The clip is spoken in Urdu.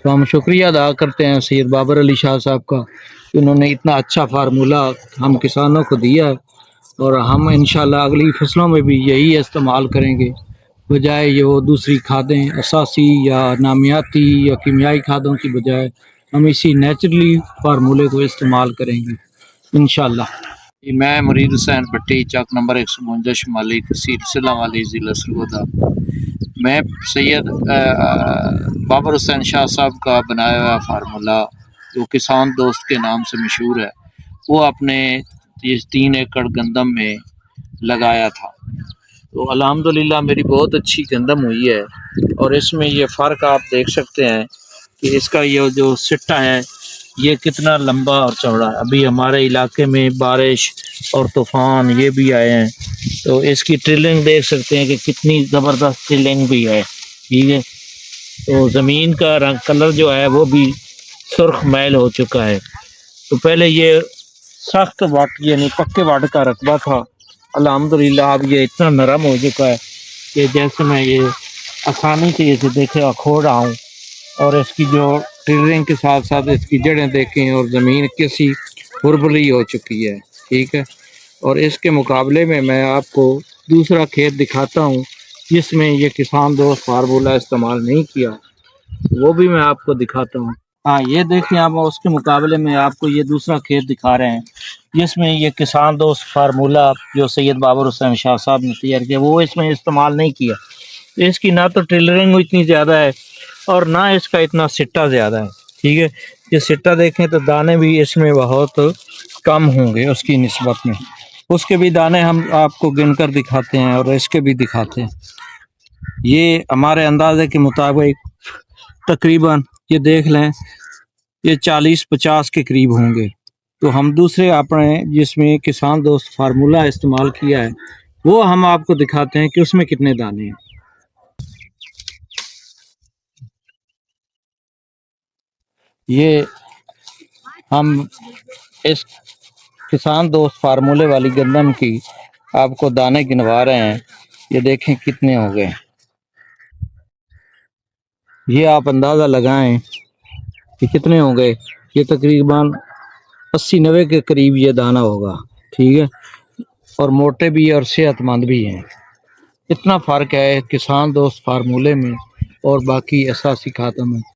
تو ہم شکریہ ادا کرتے ہیں سید بابر علی شاہ صاحب کا کہ انہوں نے اتنا اچھا فارمولہ ہم کسانوں کو دیا ہے، اور ہم انشاءاللہ اگلی فصلوں میں بھی یہی استعمال کریں گے، بجائے یہ وہ دوسری کھادیں اساسی یا نامیاتی یا کیمیائی کھادوں کی بجائے ہم اسی نیچرلی فارمولے کو استعمال کریں گے انشاءاللہ۔ میں مرید حسین بھٹی، چک نمبر 152 شمالی، تحصیل سلہ والی، ضلع سرگودا۔ میں سید بابر حسین شاہ صاحب کا بنایا ہوا فارمولہ جو کسان دوست کے نام سے مشہور ہے، وہ اپنے 3 ایکڑ گندم میں لگایا تھا، تو الحمدللہ میری بہت اچھی گندم ہوئی ہے۔ اور اس میں یہ فرق آپ دیکھ سکتے ہیں کہ اس کا یہ جو سٹا ہے یہ کتنا لمبا اور چوڑا ہے۔ ابھی ہمارے علاقے میں بارش اور طوفان یہ بھی آئے ہیں، تو اس کی ٹرلنگ دیکھ سکتے ہیں کہ کتنی زبردست ٹرلنگ بھی ہے، ٹھیک ہے۔ تو زمین کا رنگ کلر جو ہے وہ بھی سرخ میل ہو چکا ہے۔ تو پہلے یہ سخت واٹ یعنی پکے واٹ کا رقبہ تھا، الحمدللہ اب یہ اتنا نرم ہو چکا ہے کہ جیسے میں یہ آسانی سے اسے دیکھے کھو رہا ہوں، اور اس کی جو ٹرلنگ کے ساتھ ساتھ اس کی جڑیں دیکھیں اور زمین کسی ہربلی ہو چکی ہے، ٹھیک ہے۔ اور اس کے مقابلے میں آپ کو دوسرا کھیت دکھاتا ہوں جس میں یہ کسان دوست فارمولہ استعمال نہیں کیا، وہ بھی میں آپ کو دکھاتا ہوں۔ ہاں یہ دیکھیں آپ، اس کے مقابلے میں آپ کو یہ دوسرا کھیت دکھا رہے ہیں جس میں یہ کسان دوست فارمولہ جو سید بابر حسین شاہ صاحب نے تیار کیا وہ اس میں استعمال نہیں کیا۔ اس کی نہ تو ٹیلرنگ اتنی زیادہ ہے اور نہ اس کا اتنا سٹا زیادہ ہے، ٹھیک ہے۔ یہ سٹا دیکھیں تو دانے بھی اس میں بہت کم ہوں گے اس کی نسبت میں، اس کے بھی دانے ہم آپ کو گن کر دکھاتے ہیں اور اس کے بھی دکھاتے ہیں۔ یہ ہمارے اندازے کے مطابق تقریباً یہ دیکھ لیں یہ 40-50 کے قریب ہوں گے۔ تو ہم دوسرے اپنے جس میں کسان دوست فارمولہ استعمال کیا ہے وہ ہم آپ کو دکھاتے ہیں کہ اس میں کتنے دانے ہیں۔ یہ ہم اس کسان دوست فارمولے والی گندم کی آپ کو دانے گنوا رہے ہیں، یہ دیکھیں کتنے ہو گئے۔ یہ آپ اندازہ لگائیں کہ کتنے ہوں گے، یہ تقریباً 80-90 کے قریب یہ دانہ ہوگا، ٹھیک ہے، اور موٹے بھی اور صحت مند بھی ہیں۔ اتنا فرق ہے کسان دوست فارمولے میں اور باقی اساسی کھادوں میں۔